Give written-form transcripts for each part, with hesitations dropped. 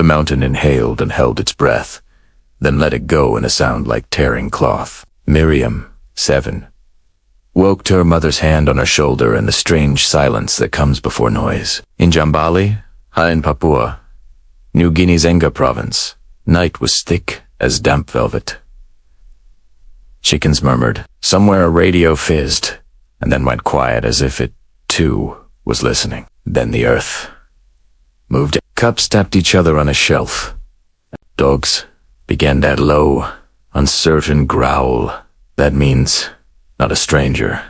The mountain inhaled and held its breath, then let it go in a sound like tearing cloth. Miriam, 7, woke to her mother's hand on her shoulder and the strange silence that comes before noise. In Jambali, high in Papua, New Guinea's Enga province, night was thick as damp velvet. Chickens murmured. Somewhere a radio fizzed, and then went quiet as if it, too, was listening. Then the earth moved. Cups tapped each other on a shelf. Dogs began that low, uncertain growl. That means not a stranger,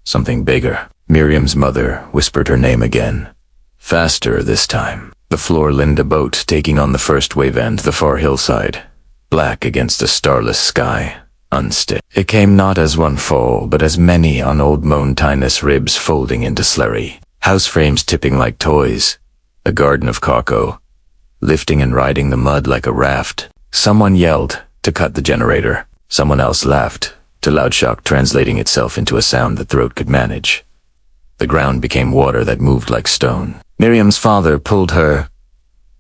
something bigger. Miriam's mother whispered her name again. Faster this time. The floor linned a boat taking on the first wave end, the far hillside, black against a starless sky, unstill. It came not as one fall, but as many on old mountainous ribs folding into slurry, house frames tipping like toys, a garden of cocoa, lifting and riding the mud like a raft. Someone yelled to cut the generator. Someone else laughed, to loud shock translating itself into a sound the throat could manage. The ground became water that moved like stone. Miriam's father pulled her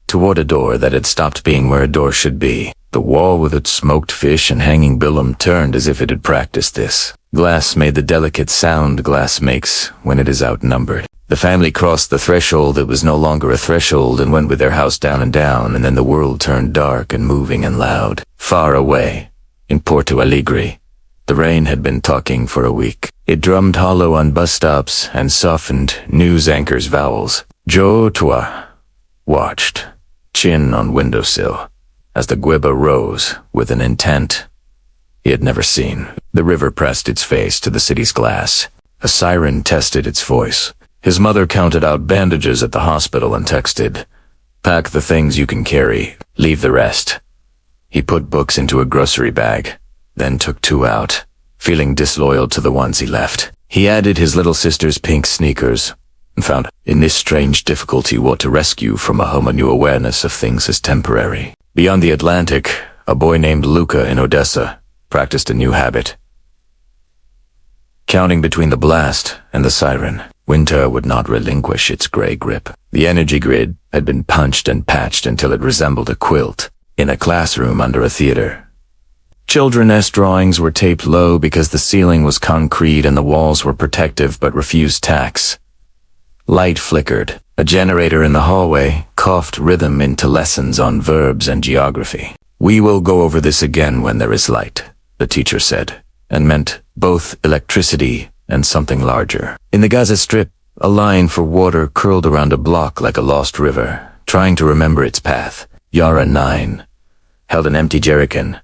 toward a door that had stopped being where a door should be. The wall with its smoked fish and hanging billum turned as if it had practiced this. Glass made the delicate sound glass makes when it is outnumbered. The family crossed the threshold that was no longer a threshold and went with their house down, and then the world turned dark and moving and loud. Far away, in Porto Alegre, the rain had been talking for a week. It drummed hollow on bus stops and softened news anchors' vowels. Joe Tua watched, chin on windowsill, as the Guiba rose with an intent he had never seen. The river pressed its face to the city's glass. A siren tested its voice. His mother counted out bandages at the hospital and texted, "Pack the things you can carry, leave the rest." He put books into a grocery bag, then took 2 out, feeling disloyal to the ones he left. He added his little sister's pink sneakers, and found, in this strange difficulty, what to rescue from a home a new awareness of things as temporary. Beyond the Atlantic, a boy named Luca in Odessa practiced a new habit. Counting between the blast and the siren, winter would not relinquish its gray grip. The energy grid had been punched and patched until it resembled a quilt in a classroom under a theater. Children's drawings were taped low because the ceiling was concrete and the walls were protective but refused tacks. Light flickered. A generator in the hallway coughed rhythm into lessons on verbs and geography. "We will go over this again when there is light," the teacher said, and meant both electricity and something larger. In the Gaza Strip, a line for water curled around a block like a lost river, trying to remember its path. Yara, 9, held an empty jerrycan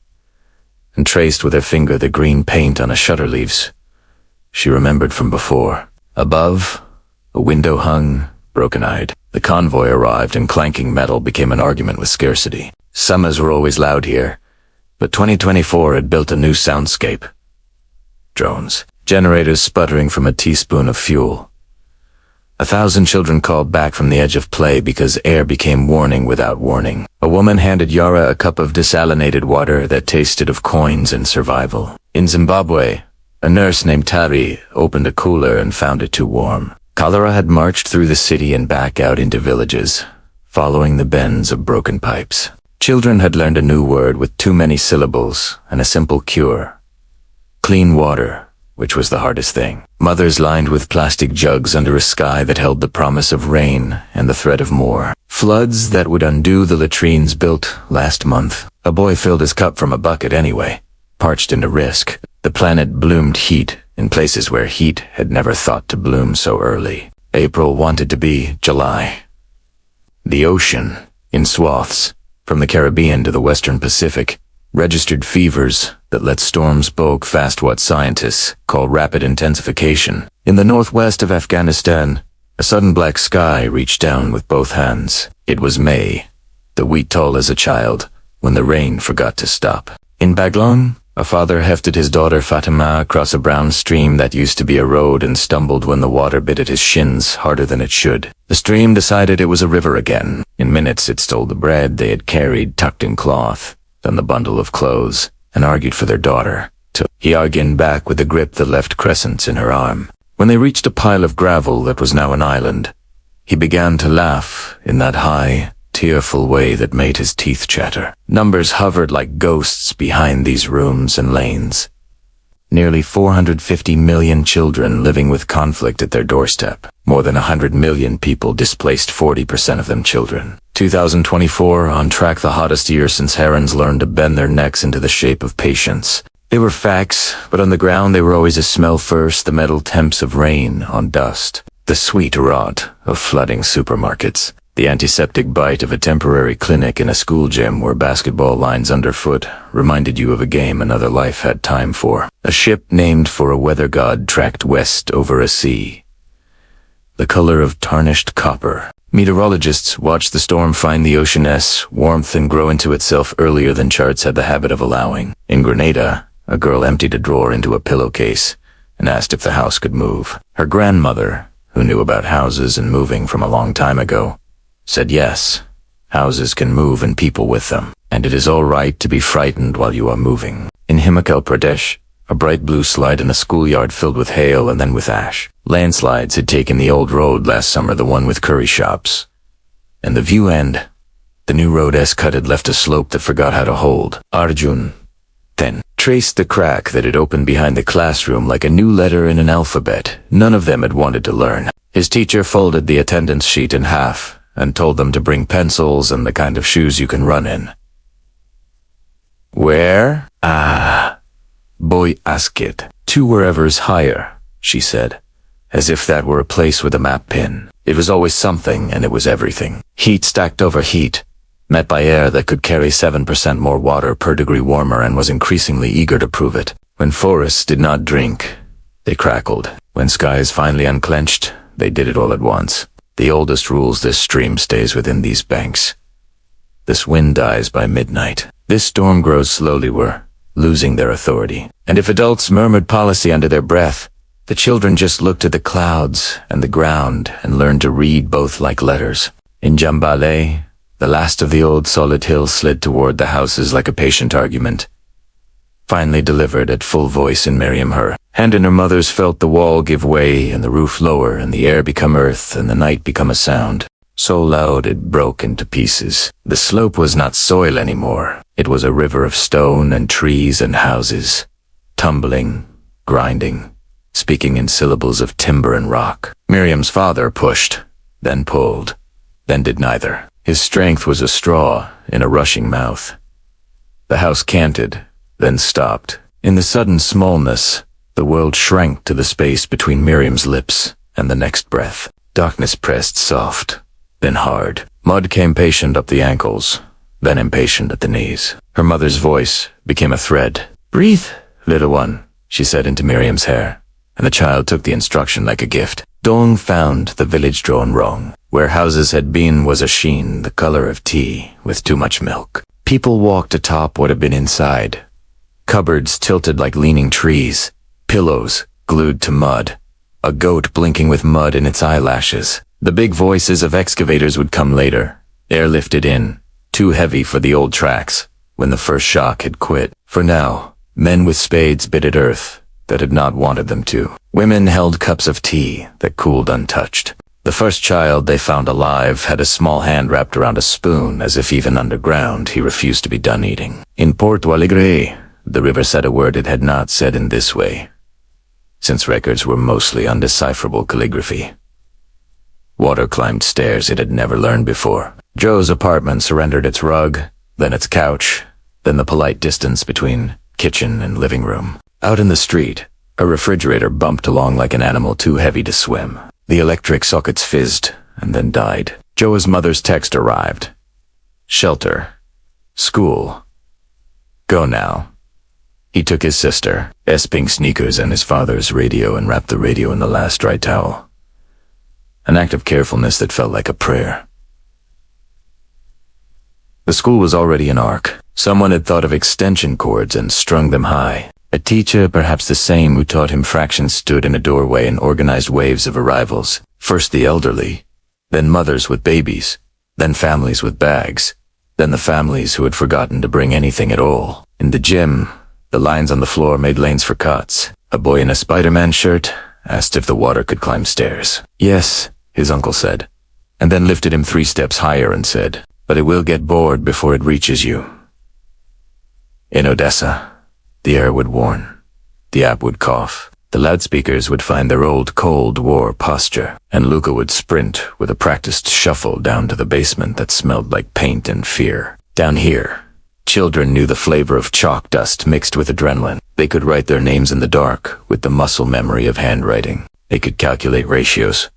and traced with her finger the green paint on a shutter leaves she remembered from before. Above, a window hung, broken-eyed. The convoy arrived and clanking metal became an argument with scarcity. Summers were always loud here, but 2024 had built a new soundscape. Drones, generators sputtering from a teaspoon of fuel. 1,000 children called back from the edge of play because air became warning without warning. A woman handed Yara a cup of desalinated water that tasted of coins and survival. In Zimbabwe, a nurse named Tari opened a cooler and found it too warm. Cholera had marched through the city and back out into villages, following the bends of broken pipes. Children had learned a new word with too many syllables and a simple cure. Clean water, which was the hardest thing. Mothers lined with plastic jugs under a sky that held the promise of rain and the threat of more. Floods that would undo the latrines built last month. A boy filled his cup from a bucket anyway, parched into risk. The planet bloomed heat in places where heat had never thought to bloom so early. April wanted to be July. The ocean, in swaths, from the Caribbean to the Western Pacific, registered fevers that let storms poke fast what scientists call rapid intensification. In the northwest of Afghanistan, a sudden black sky reached down with both hands. It was May, the wheat tall as a child, when the rain forgot to stop. In Baglon, a father hefted his daughter Fatima across a brown stream that used to be a road and stumbled when the water bit at his shins harder than it should. The stream decided it was a river again. In minutes it stole the bread they had carried tucked in cloth, then the bundle of clothes, and argued for their daughter. He argued back with a grip that left crescents in her arm. When they reached a pile of gravel that was now an island, he began to laugh in that high, tearful way that made his teeth chatter. Numbers hovered like ghosts behind these rooms and lanes. Nearly 450 million children living with conflict at their doorstep. More than 100 million people displaced, 40% of them children. 2024, on track the hottest year since herons learned to bend their necks into the shape of patience. They were facts, but on the ground they were always a smell first, the metal temps of rain on dust. The sweet rot of flooding supermarkets. The antiseptic bite of a temporary clinic in a school gym where basketball lines underfoot reminded you of a game another life had time for. A ship named for a weather god tracked west over a sea. The color of tarnished copper. Meteorologists watched the storm find the ocean's warmth and grow into itself earlier than charts had the habit of allowing. In Grenada, a girl emptied a drawer into a pillowcase and asked if the house could move. Her grandmother, who knew about houses and moving from a long time ago, said yes, houses can move and people with them, and it is all right to be frightened while you are moving. In Himachal Pradesh, a bright blue slide in a schoolyard filled with hail and then with ash. Landslides had taken the old road last summer, the one with curry shops. And the view end, the new road cut had left a slope that forgot how to hold. Arjun then traced the crack that had opened behind the classroom like a new letter in an alphabet none of them had wanted to learn. His teacher folded the attendance sheet in half and told them to bring pencils and the kind of shoes you can run in. Where? Boy asked it. 2 wherevers higher, she said, as if that were a place with a map pin. It was always something, and it was everything. Heat stacked over heat, met by air that could carry 7% more water per degree warmer and was increasingly eager to prove it. When forests did not drink, they crackled. When skies finally unclenched, they did it all at once. The oldest rules: this stream stays within these banks. This wind dies by midnight. This storm grows slowly. We're losing their authority. And if adults murmured policy under their breath, the children just looked at the clouds and the ground and learned to read both like letters. In Jambale, the last of the old solid hills slid toward the houses like a patient argument, finally delivered at full voice in Miriam her. Hand and her mothers felt the wall give way and the roof lower and the air become earth and the night become a sound, so loud it broke into pieces. The slope was not soil anymore. It was a river of stone and trees and houses, tumbling, grinding, speaking in syllables of timber and rock. Miriam's father pushed, then pulled, then did neither. His strength was a straw in a rushing mouth. The house canted, then stopped. In the sudden smallness, the world shrank to the space between Miriam's lips and the next breath. Darkness pressed soft, then hard. Mud came patient up the ankles, then impatient at the knees. Her mother's voice became a thread. "Breathe, little one," she said into Miriam's hair, and the child took the instruction like a gift. Dawn found the village drawn wrong. Where houses had been was a sheen, the color of tea, with too much milk. People walked atop what had been inside. Cupboards tilted like leaning trees, pillows glued to mud, a goat blinking with mud in its eyelashes. The big voices of excavators would come later, airlifted in, too heavy for the old tracks, when the first shock had quit. For now, men with spades bit at earth that had not wanted them to. Women held cups of tea that cooled untouched. The first child they found alive had a small hand wrapped around a spoon, as if even underground he refused to be done eating. In Porto Alegre, the river said a word it had not said in this way, since records were mostly undecipherable calligraphy. Water climbed stairs it had never learned before. Joe's apartment surrendered its rug, then its couch, then the polite distance between kitchen and living room. Out in the street, a refrigerator bumped along like an animal too heavy to swim. The electric sockets fizzed and then died. Joe's mother's text arrived. Shelter. School. Go now. He took his sister's pink sneakers and his father's radio and wrapped the radio in the last dry towel. An act of carefulness that felt like a prayer. The school was already an arc. Someone had thought of extension cords and strung them high. A teacher, perhaps the same who taught him fractions, stood in a doorway and organized waves of arrivals. First the elderly, then mothers with babies, then families with bags, then the families who had forgotten to bring anything at all. In the gym, the lines on the floor made lanes for cots. A boy in a Spider-Man shirt asked if the water could climb stairs. Yes, his uncle said, and then lifted him 3 steps higher and said, but it will get bored before it reaches you. In Odessa, the air would warn, the app would cough, the loudspeakers would find their old Cold War posture, and Luca would sprint with a practiced shuffle down to the basement that smelled like paint and fear. Down here, children knew the flavor of chalk dust mixed with adrenaline. They could write their names in the dark with the muscle memory of handwriting. They could calculate ratios.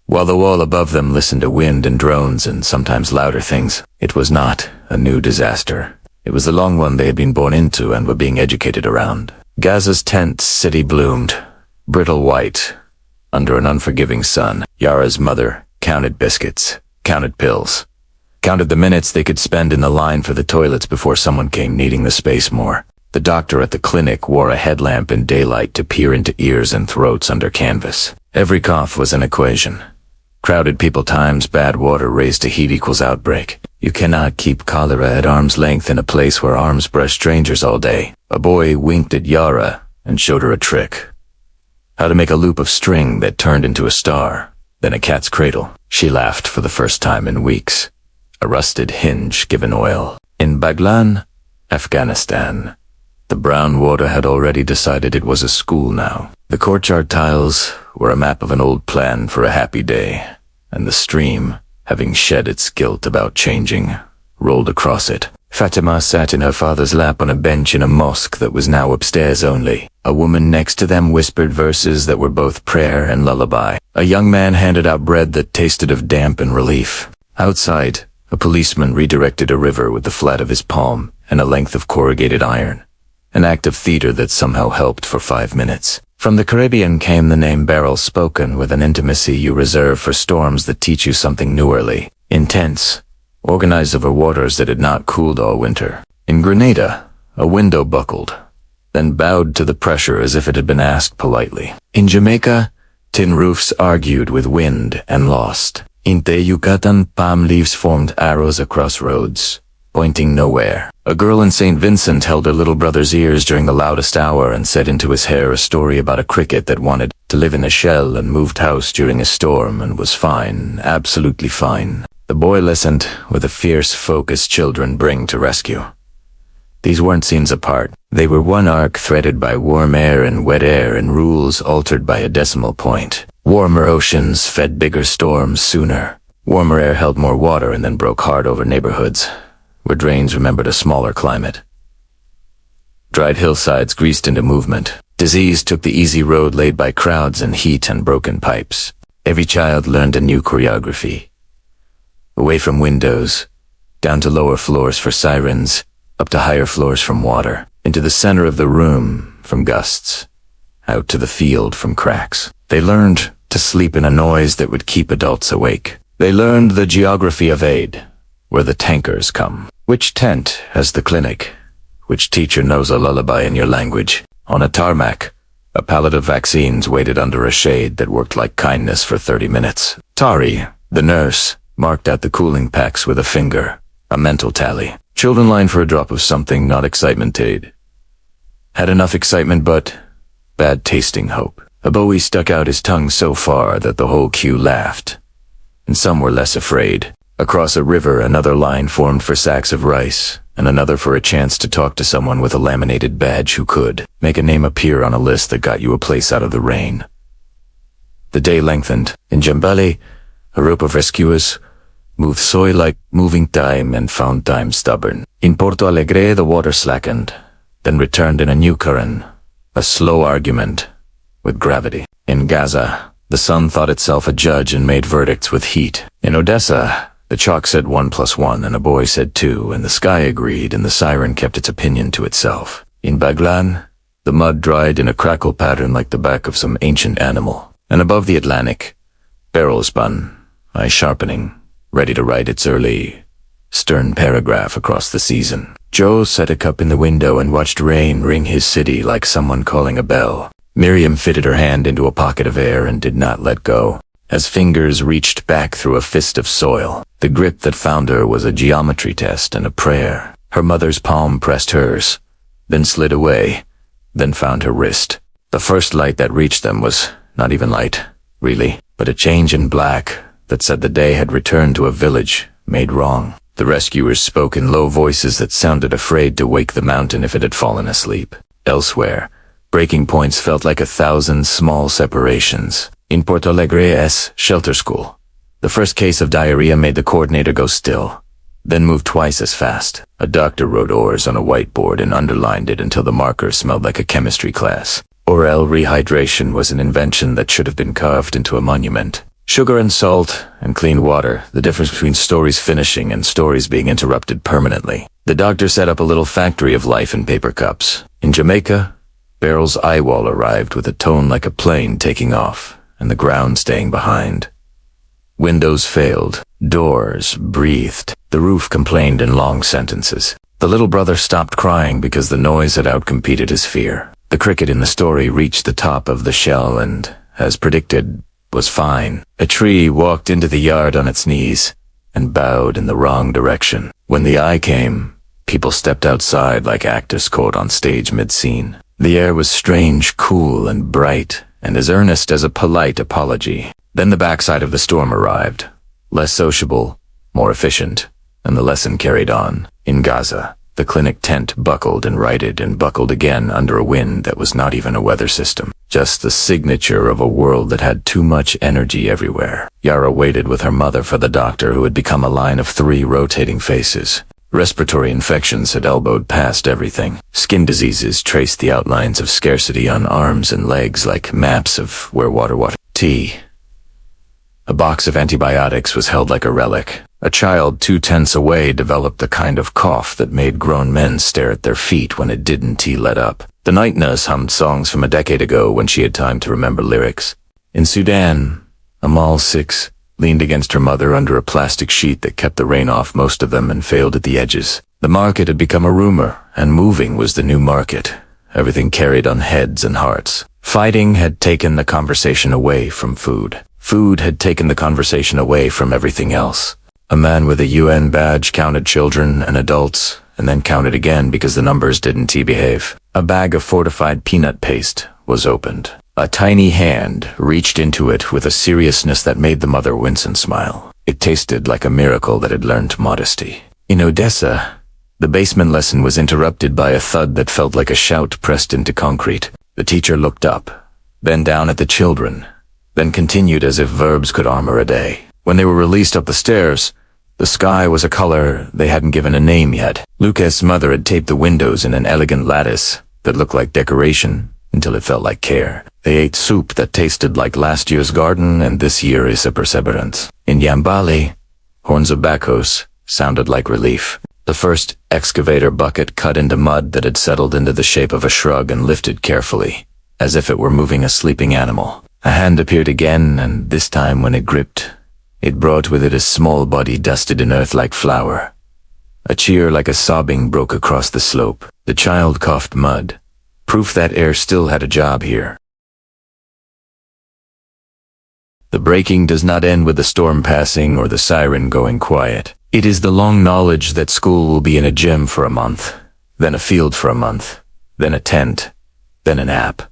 While the wall above them listened to wind and drones and sometimes louder things, it was not a new disaster. It was the long one they had been born into and were being educated around. Gaza's tent city bloomed, brittle white, under an unforgiving sun. Yara's mother counted biscuits, counted pills, counted the minutes they could spend in the line for the toilets before someone came needing the space more. The doctor at the clinic wore a headlamp in daylight to peer into ears and throats under canvas. Every cough was an equation. Crowded people times bad water raised to heat equals outbreak. You cannot keep cholera at arm's length in a place where arms brush strangers all day. A boy winked at Yara and showed her a trick. How to make a loop of string that turned into a star, then a cat's cradle. She laughed for the first time in weeks. A rusted hinge given oil. In Baglan, Afghanistan, the brown water had already decided it was a school now. The courtyard tiles were a map of an old plan for a happy day, and the stream, having shed its guilt about changing, rolled across it. Fatima sat in her father's lap on a bench in a mosque that was now upstairs only. A woman next to them whispered verses that were both prayer and lullaby. A young man handed out bread that tasted of damp and relief. Outside, a policeman redirected a river with the flat of his palm and a length of corrugated iron. An act of theater that somehow helped for 5 minutes. From the Caribbean came the name Beryl, spoken with an intimacy you reserve for storms that teach you something new early. Intense, organized over waters that had not cooled all winter. In Grenada, a window buckled, then bowed to the pressure as if it had been asked politely. In Jamaica, tin roofs argued with wind and lost. In the Yucatan, palm leaves formed arrows across roads, pointing nowhere. A girl in St. Vincent held her little brother's ears during the loudest hour and said into his hair a story about a cricket that wanted to live in a shell and moved house during a storm and was fine, absolutely fine. The boy listened with a fierce focus children bring to rescue. These weren't scenes apart. They were one arc threaded by warm air and wet air and rules altered by a decimal point. Warmer oceans fed bigger storms sooner. Warmer air held more water and then broke hard over neighborhoods, where drains remembered a smaller climate. Dried hillsides greased into movement. Disease took the easy road laid by crowds and heat and broken pipes. Every child learned a new choreography. Away from windows, down to lower floors for sirens, up to higher floors from water, into the center of the room from gusts, out to the field from cracks. They learned to sleep in a noise that would keep adults awake. They learned the geography of aid, where the tankers come. Which tent has the clinic? Which teacher knows a lullaby in your language? On a tarmac, a pallet of vaccines waited under a shade that worked like kindness for 30 minutes. Tari, the nurse, marked out the cooling packs with a finger, a mental tally. Children lined for a drop of something not excitement aid. Had enough excitement but bad-tasting hope. A Bowie stuck out his tongue so far that the whole queue laughed, and some were less afraid. Across a river, another line formed for sacks of rice, and another for a chance to talk to someone with a laminated badge who could make a name appear on a list that got you a place out of the rain. The day lengthened. In Jambali, a rope of rescuers moved soy like moving time and found time stubborn. In Porto Alegre, the water slackened, then returned in a new current, a slow argument with gravity. In Gaza, the sun thought itself a judge and made verdicts with heat. In Odessa, the chalk said 1 + 1 and a boy said 2, and the sky agreed and the siren kept its opinion to itself. In Baglan, the mud dried in a crackle pattern like the back of some ancient animal. And above the Atlantic, Beryl spun, eye sharpening, ready to write its early, stern paragraph across the season. Joe set a cup in the window and watched rain ring his city like someone calling a bell. Miriam fitted her hand into a pocket of air and did not let go. As fingers reached back through a fist of soil, the grip that found her was a geometry test and a prayer. Her mother's palm pressed hers, then slid away, then found her wrist. The first light that reached them was not even light, really, but a change in black that said the day had returned to a village made wrong. The rescuers spoke in low voices that sounded afraid to wake the mountain if it had fallen asleep. Elsewhere, breaking points felt like 1,000 small separations. In Porto Alegre's shelter school, the first case of diarrhea made the coordinator go still, then move twice as fast. A doctor wrote ORS on a whiteboard and underlined it until the marker smelled like a chemistry class. Oral rehydration was an invention that should have been carved into a monument. Sugar and salt and clean water, the difference between stories finishing and stories being interrupted permanently. The doctor set up a little factory of life in paper cups. In Jamaica, Beryl's eye wall arrived with a tone like a plane taking off and the ground staying behind. Windows failed. Doors breathed. The roof complained in long sentences. The little brother stopped crying because the noise had outcompeted his fear. The cricket in the story reached the top of the shell and, as predicted, was fine. A tree walked into the yard on its knees and bowed in the wrong direction. When the eye came, people stepped outside like actors caught on stage mid-scene. The air was strange, cool, and bright, and as earnest as a polite apology. Then the backside of the storm arrived. Less sociable, more efficient, and the lesson carried on. In Gaza, the clinic tent buckled and righted and buckled again under a wind that was not even a weather system. Just the signature of a world that had too much energy everywhere. Yara waited with her mother for the doctor who had become a line of 3 rotating faces. Respiratory infections had elbowed past everything. Skin diseases traced the outlines of scarcity on arms and legs like maps of where water. Tea. A box of antibiotics was held like a relic. A child 2 tents away developed the kind of cough that made grown men stare at their feet when it didn't. Tea let up. The night nurse hummed songs from a decade ago when she had time to remember lyrics. In Sudan, Amal 6 leaned against her mother under a plastic sheet that kept the rain off most of them and failed at the edges. The market had become a rumor, and moving was the new market. Everything carried on heads and hearts. Fighting had taken the conversation away from food. Food had taken the conversation away from everything else. A man with a UN badge counted children and adults, and then counted again because the numbers didn't behave. A bag of fortified peanut paste was opened. A tiny hand reached into it with a seriousness that made the mother wince and smile. It tasted like a miracle that had learned modesty. In Odessa, the basement lesson was interrupted by a thud that felt like a shout pressed into concrete. The teacher looked up, then down at the children, then continued as if verbs could armor a day. When they were released up the stairs, the sky was a color they hadn't given a name yet. Lucas' mother had taped the windows in an elegant lattice that looked like decoration until it felt like care. They ate soup that tasted like last year's garden and this year is a perseverance. In Yambali, horns of Bacchus sounded like relief. The first excavator bucket cut into mud that had settled into the shape of a shrug and lifted carefully, as if it were moving a sleeping animal. A hand appeared again, and this time when it gripped, it brought with it a small body dusted in earth like flour. A cheer like a sobbing broke across the slope. The child coughed mud, proof that air still had a job here. The breaking does not end with the storm passing or the siren going quiet. It is the long knowledge that school will be in a gym for a month, then a field for a month, then a tent, then an app,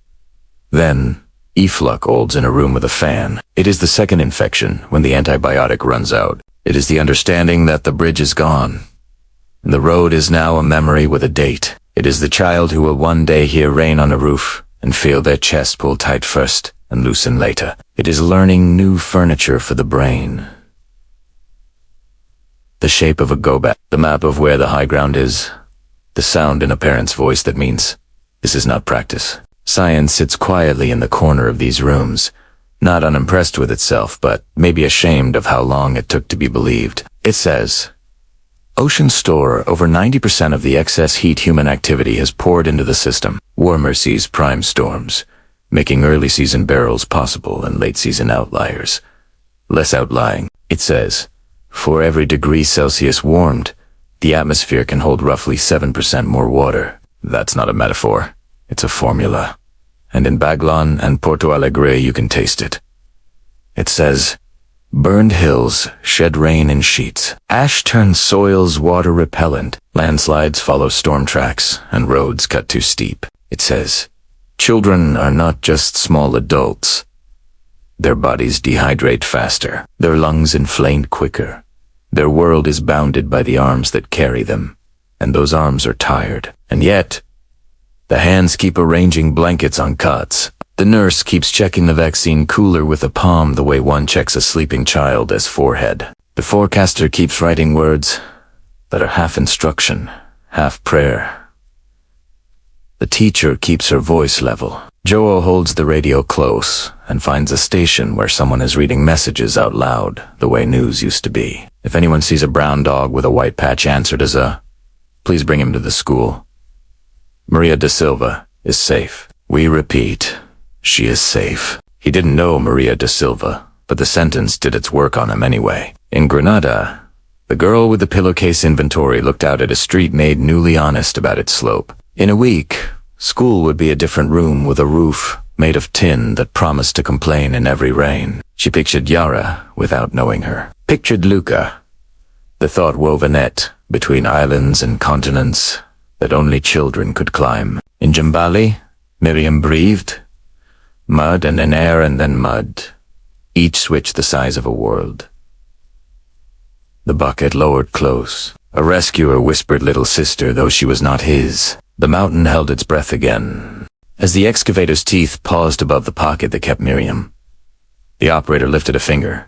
then effluck olds in a room with a fan. It is the second infection when the antibiotic runs out. It is the understanding that the bridge is gone. And the road is now a memory with a date. It is the child who will one day hear rain on a roof and feel their chest pull tight first and loosen later. It is learning new furniture for the brain. The shape of a go-back, the map of where the high ground is, the sound in a parent's voice that means, this is not practice. Science sits quietly in the corner of these rooms, not unimpressed with itself, but maybe ashamed of how long it took to be believed. It says, oceans store over 90% of the excess heat human activity has poured into the system. Warmer seas prime storms, making early season barrels possible and late season outliers. Less outlying. It says, for every degree Celsius warmed, the atmosphere can hold roughly 7% more water. That's not a metaphor. It's a formula. And in Baglon and Porto Alegre you can taste it. It says, burned hills shed rain in sheets. Ash turns soils water repellent. Landslides follow storm tracks, and roads cut too steep. It says, children are not just small adults. Their bodies dehydrate faster. Their lungs inflame quicker. Their world is bounded by the arms that carry them, and those arms are tired. And yet, the hands keep arranging blankets on cots. The nurse keeps checking the vaccine cooler with a palm the way one checks a sleeping child as forehead. The forecaster keeps writing words that are half instruction, half prayer. The teacher keeps her voice level. Joe holds the radio close and finds a station where someone is reading messages out loud the way news used to be. If anyone sees a brown dog with a white patch answered as a, "Please bring him to the school." Maria da Silva is safe. We repeat, she is safe. He didn't know Maria da Silva, but the sentence did its work on him anyway. In Granada, the girl with the pillowcase inventory looked out at a street made newly honest about its slope. In a week, school would be a different room with a roof made of tin that promised to complain in every rain. She pictured Yara without knowing her. Pictured Luca. The thought wove a net between islands and continents that only children could climb. In Jambali, Miriam breathed. Mud and then air and then mud. Each switch the size of a world. The bucket lowered close. A rescuer whispered little sister, though she was not his. The mountain held its breath again. As the excavator's teeth paused above the pocket that kept Miriam, the operator lifted a finger.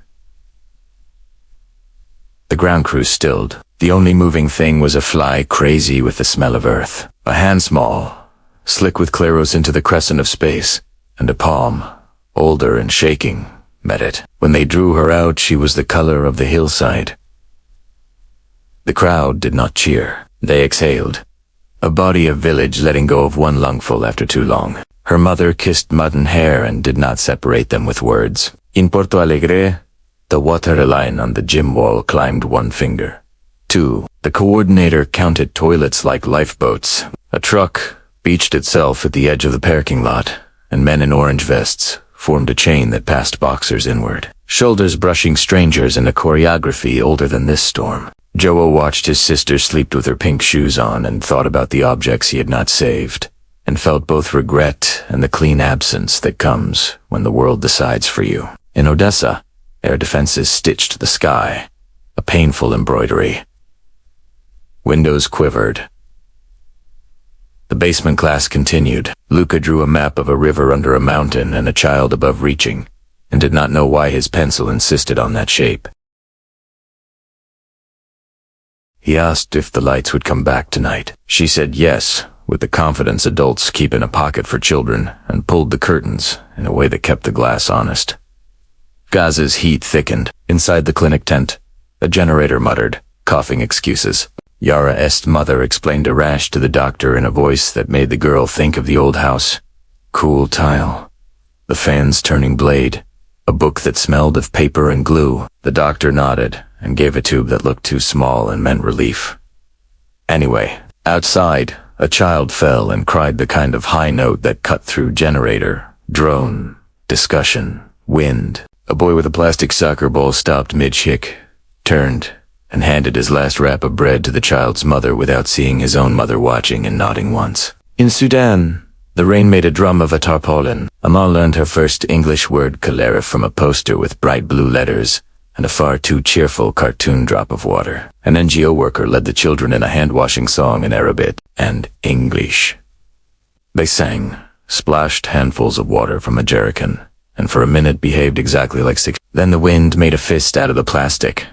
The ground crew stilled. The only moving thing was a fly crazy with the smell of earth. A hand small, slick with Claros into the crescent of space, and a palm, older and shaking, met it. When they drew her out, she was the color of the hillside. The crowd did not cheer. They exhaled. A body of village letting go of one lungful after too long. Her mother kissed mud and hair and did not separate them with words. In Porto Alegre, the water line on the gym wall climbed one finger. 2. The coordinator counted toilets like lifeboats. A truck beached itself at the edge of the parking lot, and men in orange vests formed a chain that passed boxers inward. Shoulders brushing strangers in a choreography older than this storm. Joe watched his sister sleep with her pink shoes on and thought about the objects he had not saved, and felt both regret and the clean absence that comes when the world decides for you. In Odessa, air defenses stitched the sky, a painful embroidery. Windows quivered. The basement class continued. Luca drew a map of a river under a mountain and a child above reaching, and did not know why his pencil insisted on that shape. He asked if the lights would come back tonight. She said yes, with the confidence adults keep in a pocket for children, and pulled the curtains in a way that kept the glass honest. Gaza's heat thickened. Inside the clinic tent, a generator muttered, coughing excuses. Yara's mother explained a rash to the doctor in a voice that made the girl think of the old house. Cool tile. The fans turning blade. A book that smelled of paper and glue. The doctor nodded and gave a tube that looked too small and meant relief. Anyway, outside, a child fell and cried the kind of high note that cut through generator, drone, discussion, wind. A boy with a plastic soccer ball stopped mid-shick, turned, and handed his last wrap of bread to the child's mother without seeing his own mother watching and nodding once. In Sudan, the rain made a drum of a tarpaulin. Amal learned her first English word cholera from a poster with bright blue letters and a far too cheerful cartoon drop of water. An NGO worker led the children in a hand-washing song in Arabic and English. They sang, splashed handfuls of water from a jerrycan, and for a minute behaved exactly like six. Then the wind made a fist out of the plastic.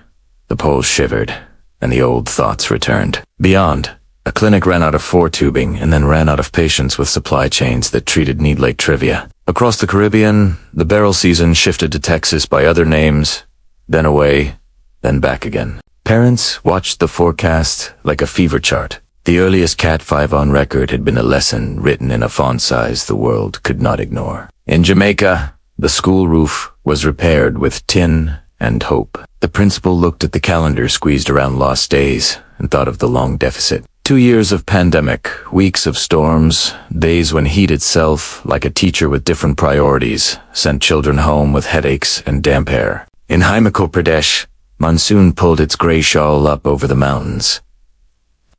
The poles shivered, and the old thoughts returned. Beyond, a clinic ran out of 4 tubing and then ran out of patients with supply chains that treated need like trivia. Across the Caribbean, the barrel season shifted to Texas by other names, then away, then back again. Parents watched the forecast like a fever chart. The earliest Cat 5 on record had been a lesson written in a font size the world could not ignore. In Jamaica, the school roof was repaired with tin and hope. The principal looked at the calendar squeezed around lost days and thought of the long deficit. 2 years of pandemic, weeks of storms, days when heat itself, like a teacher with different priorities, sent children home with headaches and damp hair. In Himachal Pradesh, monsoon pulled its gray shawl up over the mountains.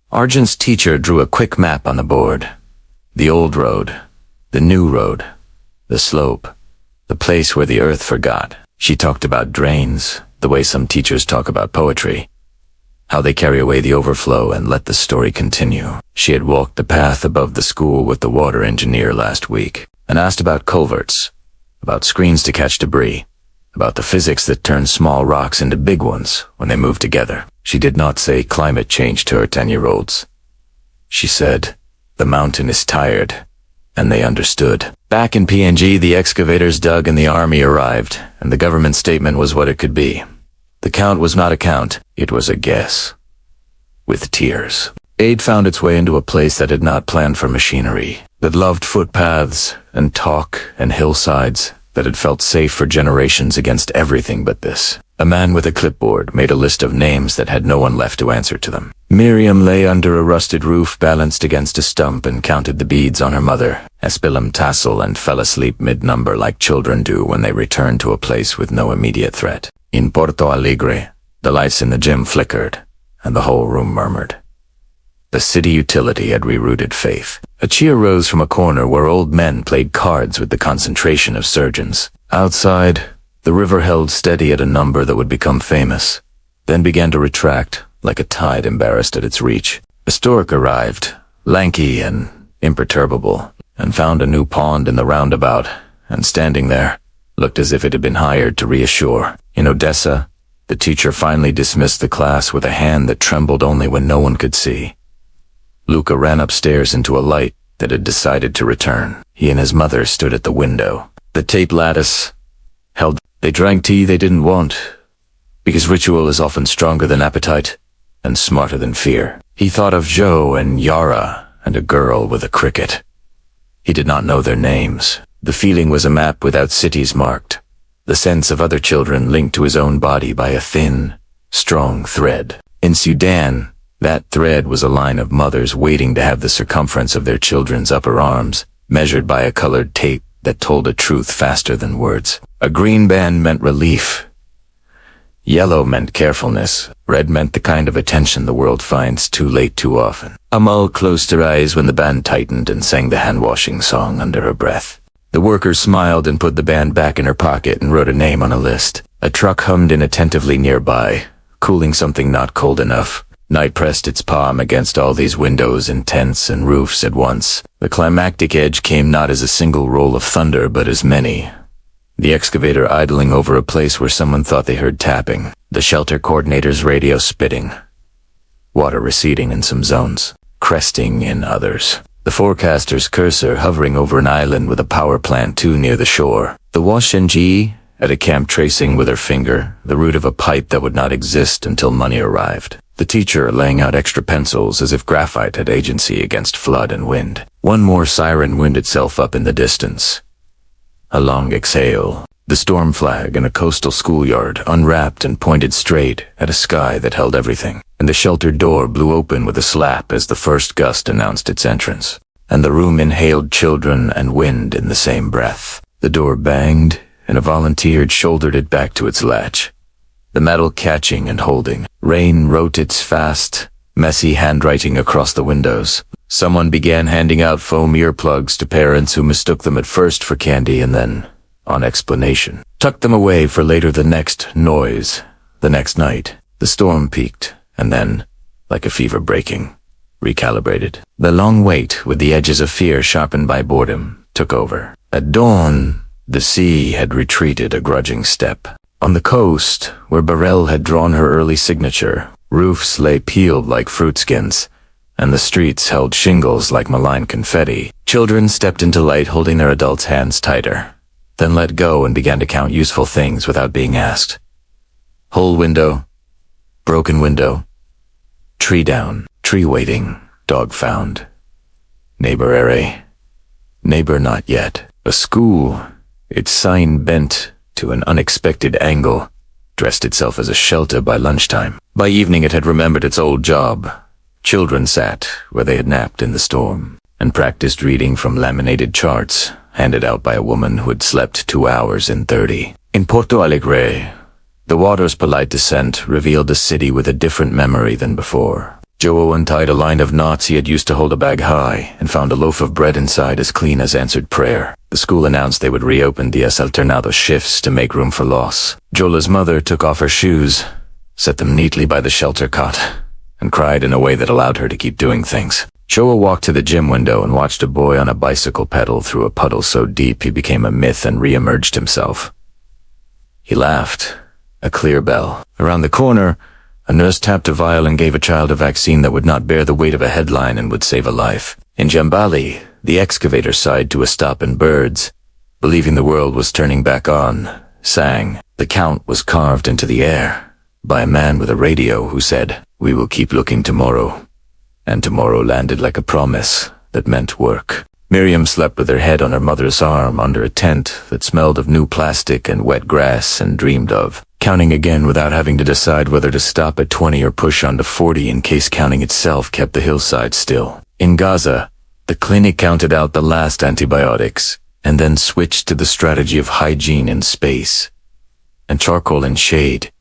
Arjun's teacher drew a quick map on the board. The old road, the new road, the slope, the place where the earth forgot. She talked about drains, the way some teachers talk about poetry, how they carry away the overflow and let the story continue. She had walked the path above the school with the water engineer last week and asked about culverts, about screens to catch debris, about the physics that turns small rocks into big ones when they move together. She did not say climate change to her 10-year-olds. She said, the mountain is tired, and they understood. Back in PNG, the excavators dug and the army arrived, and the government statement was what it could be. The count was not a count, it was a guess. With tears. Aid found its way into a place that had not planned for machinery, that loved footpaths and talk and hillsides, that had felt safe for generations against everything but this. A man with a clipboard made a list of names that had no one left to answer to them. Miriam lay under a rusted roof balanced against a stump and counted the beads on her mother, Espilim tassel, and fell asleep mid-number like children do when they return to a place with no immediate threat. In Porto Alegre, the lights in the gym flickered, and the whole room murmured. The city utility had rerouted faith. A cheer rose from a corner where old men played cards with the concentration of surgeons. Outside, the river held steady at a number that would become famous, then began to retract, like a tide embarrassed at its reach. A stork arrived, lanky and imperturbable, and found a new pond in the roundabout, and standing there, looked as if it had been hired to reassure. In Odessa, the teacher finally dismissed the class with a hand that trembled only when no one could see. Luca ran upstairs into a light that had decided to return. He and his mother stood at the window. The tape lattice held. They drank tea they didn't want, because ritual is often stronger than appetite and smarter than fear. He thought of Joe and Yara and a girl with a cricket. He did not know their names. The feeling was a map without cities marked, the sense of other children linked to his own body by a thin, strong thread. In Sudan, that thread was a line of mothers waiting to have the circumference of their children's upper arms measured by a colored tape that told a truth faster than words. A green band meant relief. Yellow meant carefulness. Red meant the kind of attention the world finds too late too often. Amal closed her eyes when the band tightened and sang the hand-washing song under her breath. The worker smiled and put the band back in her pocket and wrote a name on a list. A truck hummed inattentively nearby, cooling something not cold enough. Night pressed its palm against all these windows and tents and roofs at once. The climactic edge came not as a single roll of thunder, but as many. The excavator idling over a place where someone thought they heard tapping. The shelter coordinator's radio spitting. Water receding in some zones, cresting in others. The forecaster's cursor hovering over an island with a power plant too near the shore. The Washenji at a camp tracing with her finger the root of a pipe that would not exist until money arrived. The teacher laying out extra pencils as if graphite had agency against flood and wind. One more siren wound itself up in the distance. A long exhale. The storm flag in a coastal schoolyard unwrapped and pointed straight at a sky that held everything. And the shelter door blew open with a slap as the first gust announced its entrance. And the room inhaled children and wind in the same breath. The door banged, and a volunteer shouldered it back to its latch. The metal catching and holding. Rain wrote its fast, messy handwriting across the windows. Someone began handing out foam earplugs to parents who mistook them at first for candy and then, on explanation, tucked them away for later. The next noise, the next night. The storm peaked, and then, like a fever breaking, recalibrated. The long wait, with the edges of fear sharpened by boredom, took over. At dawn, the sea had retreated a grudging step. On the coast, where Burrell had drawn her early signature, roofs lay peeled like fruit skins, and the streets held shingles like malign confetti. Children stepped into light holding their adults' hands tighter, then let go and began to count useful things without being asked. Whole window, broken window, tree down, tree waiting, dog found. Neighbor ere, neighbor not yet. A school, its sign bent to an unexpected angle, dressed itself as a shelter by lunchtime. By evening it had remembered its old job. Children sat where they had napped in the storm, and practiced reading from laminated charts, handed out by a woman who had slept 2 hours in 30. In Porto Alegre, the water's polite descent revealed a city with a different memory than before. Joe untied a line of knots he had used to hold a bag high, and found a loaf of bread inside as clean as answered prayer. The school announced they would reopen Dias Alternado shifts to make room for loss. Jola's mother took off her shoes, set them neatly by the shelter cot, and cried in a way that allowed her to keep doing things. Showa walked to the gym window and watched a boy on a bicycle pedal through a puddle so deep he became a myth and re-emerged himself. He laughed. A clear bell. Around the corner, a nurse tapped a vial and gave a child a vaccine that would not bear the weight of a headline and would save a life. In Jambali, the excavator sighed to a stop and birds, believing the world was turning back on, sang. The count was carved into the air by a man with a radio who said, "We will keep looking tomorrow." And tomorrow landed like a promise that meant work. Miriam slept with her head on her mother's arm under a tent that smelled of new plastic and wet grass and dreamed of counting again without having to decide whether to stop at 20 or push on to 40 in case counting itself kept the hillside still. In Gaza, the clinic counted out the last antibiotics and then switched to the strategy of hygiene in space and charcoal in shade.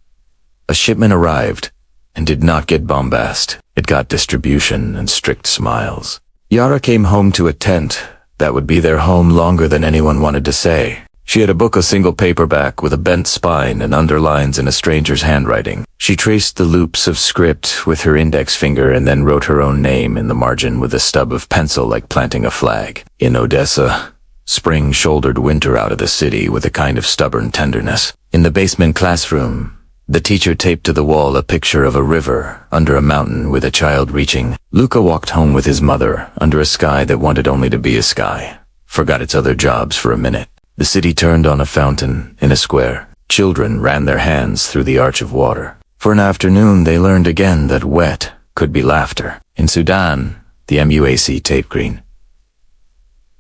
A shipment arrived and did not get bombast. It got distribution and strict smiles. Yara came home to a tent that would be their home longer than anyone wanted to say. She had a book, a single paperback with a bent spine and underlines in a stranger's handwriting. She traced the loops of script with her index finger and then wrote her own name in the margin with a stub of pencil like planting a flag. In Odessa, spring shouldered winter out of the city with a kind of stubborn tenderness. In the basement classroom, the teacher taped to the wall a picture of a river under a mountain with a child reaching. Luca walked home with his mother under a sky that wanted only to be a sky. Forgot its other jobs for a minute. The city turned on a fountain in a square. Children ran their hands through the arch of water. For an afternoon they learned again that wet could be laughter. In Sudan, the MUAC taped green.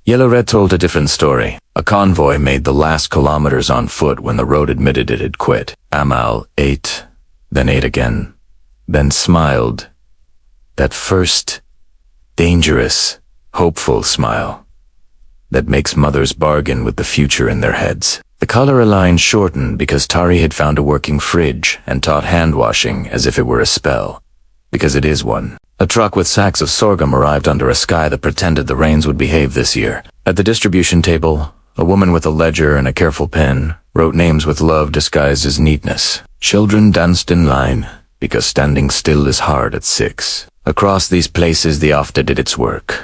Yellow Red told a different story. A convoy made the last kilometers on foot when the road admitted it had quit. Amal ate, then ate again, then smiled. That first, dangerous, hopeful smile that makes mothers bargain with the future in their heads. The cholera line shortened because Tari had found a working fridge and taught hand washing as if it were a spell, because it is one. A truck with sacks of sorghum arrived under a sky that pretended the rains would behave this year. At the distribution table, a woman with a ledger and a careful pen wrote names with love disguised as neatness. Children danced in line, because standing still is hard at 6. Across these places the After did its work.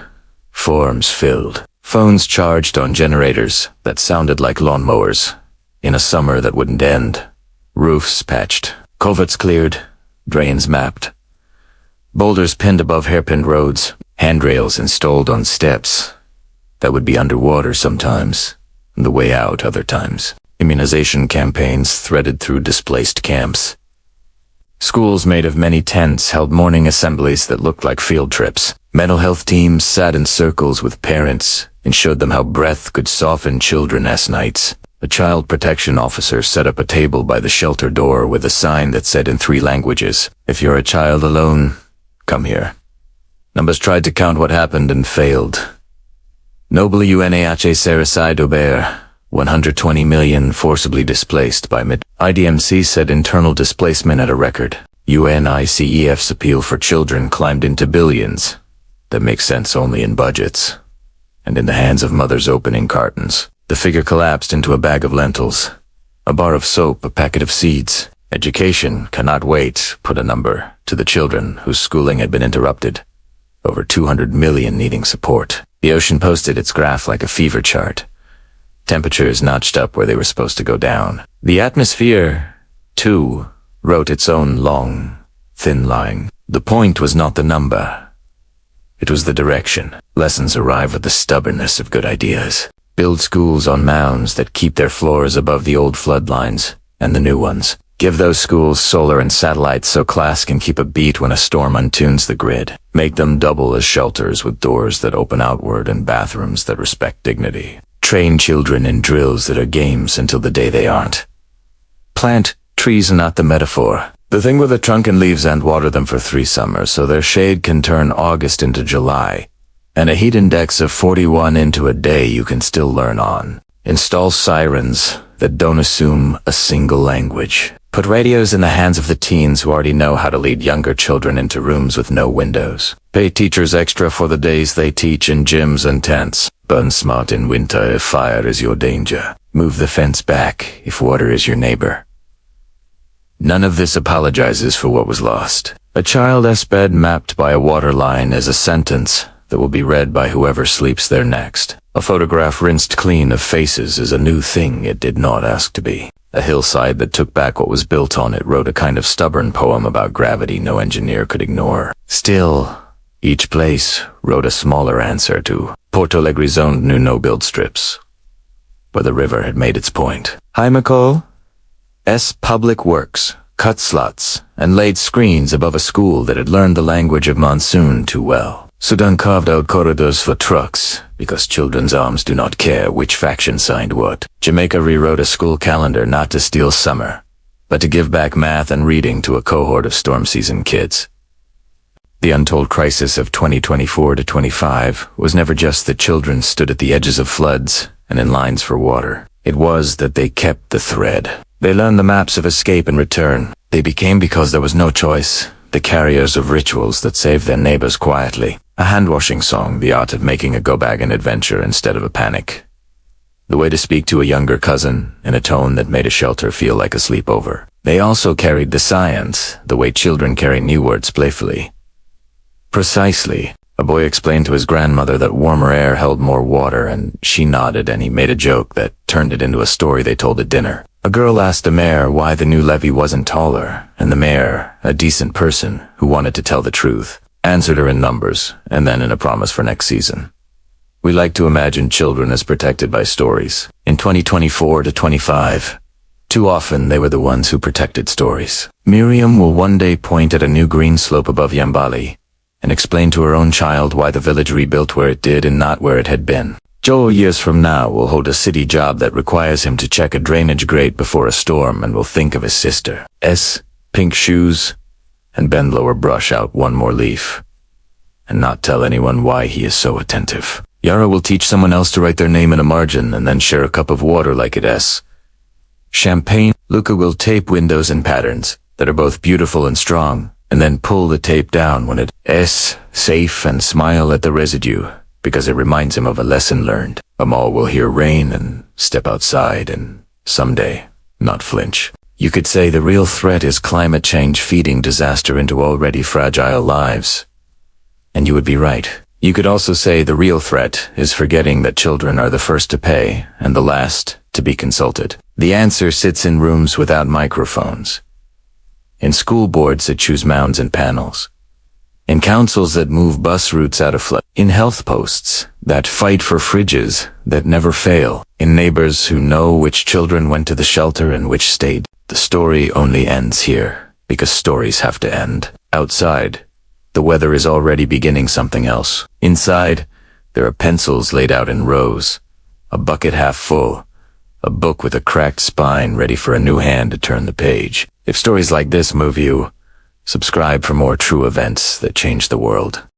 Forms filled. Phones charged on generators that sounded like lawnmowers. In a summer that wouldn't end. Roofs patched. Culverts cleared. Drains mapped. Boulders pinned above hairpinned roads. Handrails installed on steps that would be underwater sometimes, and the way out other times. Immunization campaigns threaded through displaced camps. Schools made of many tents held morning assemblies that looked like field trips. Mental health teams sat in circles with parents and showed them how breath could soften children's nights. A child protection officer set up a table by the shelter door with a sign that said in 3 languages, "If you're a child alone, come here." Numbers tried to count what happened and failed. WNAH Sarasai Dober, 120 million forcibly displaced by IDMC said internal displacement at a record. UNICEF's appeal for children climbed into billions. That makes sense only in budgets. And in the hands of mothers opening cartons. The figure collapsed into a bag of lentils. A bar of soap, a packet of seeds. Education cannot wait, put a number to the children whose schooling had been interrupted. Over 200 million needing support. The ocean posted its graph like a fever chart. Temperatures notched up where they were supposed to go down. The atmosphere, too, wrote its own long, thin line. The point was not the number. It was the direction. Lessons arrive with the stubbornness of good ideas. Build schools on mounds that keep their floors above the old floodlines and the new ones. Give those schools solar and satellites so class can keep a beat when a storm untunes the grid. Make them double as shelters with doors that open outward and bathrooms that respect dignity. Train children in drills that are games until the day they aren't. Plant trees, not the metaphor. The thing with a trunk and leaves, and water them for 3 summers so their shade can turn August into July, and a heat index of 41 into a day you can still learn on. Install sirens that don't assume a single language. Put radios in the hands of the teens who already know how to lead younger children into rooms with no windows. Pay teachers extra for the days they teach in gyms and tents. Burn smart in winter if fire is your danger. Move the fence back if water is your neighbor. None of this apologizes for what was lost. A child's bed mapped by a water line is a sentence that will be read by whoever sleeps there next. A photograph rinsed clean of faces is a new thing it did not ask to be. A hillside that took back what was built on it wrote a kind of stubborn poem about gravity no engineer could ignore. Still, each place wrote a smaller answer to Porto Alegre's own new no-build strips, where the river had made its point. Heimaco S. Public Works cut slots and laid screens above a school that had learned the language of monsoon too well. Sudan carved out corridors for trucks, because children's arms do not care which faction signed what. Jamaica rewrote a school calendar not to steal summer, but to give back math and reading to a cohort of storm season kids. The untold crisis of 2024 to 25 was never just that children stood at the edges of floods and in lines for water. It was that they kept the thread. They learned the maps of escape and return. They became, because there was no choice, the carriers of rituals that saved their neighbors quietly. A hand-washing song, the art of making a go-bag an adventure instead of a panic. The way to speak to a younger cousin in a tone that made a shelter feel like a sleepover. They also carried the science, the way children carry new words playfully. Precisely. A boy explained to his grandmother that warmer air held more water, and she nodded, and he made a joke that turned it into a story they told at dinner. A girl asked the mayor why the new levee wasn't taller, and the mayor, a decent person who wanted to tell the truth, answered her in numbers, and then in a promise for next season. We like to imagine children as protected by stories. In 2024 to 25, too often they were the ones who protected stories. Miriam will one day point at a new green slope above Yambali and explain to her own child why the village rebuilt where it did and not where it had been. Joel, years from now, will hold a city job that requires him to check a drainage grate before a storm and will think of his sister's pink shoes and bend lower brush out one more leaf and not tell anyone why he is so attentive. Yara will teach someone else to write their name in a margin and then share a cup of water like it's champagne. Luca will tape windows in patterns that are both beautiful and strong, and then pull the tape down when it's safe and smile at the residue, because it reminds him of a lesson learned. Amal will hear rain and step outside and someday not flinch. You could say the real threat is climate change feeding disaster into already fragile lives. And you would be right. You could also say the real threat is forgetting that children are the first to pay and the last to be consulted. The answer sits in rooms without microphones, in school boards that choose mounds and panels, in councils that move bus routes out of flood, in health posts that fight for fridges that never fail, in neighbors who know which children went to the shelter and which stayed. The story only ends here, because stories have to end. Outside, the weather is already beginning something else. Inside, there are pencils laid out in rows, a bucket half full, a book with a cracked spine ready for a new hand to turn the page. If stories like this move you, subscribe for more true events that change the world.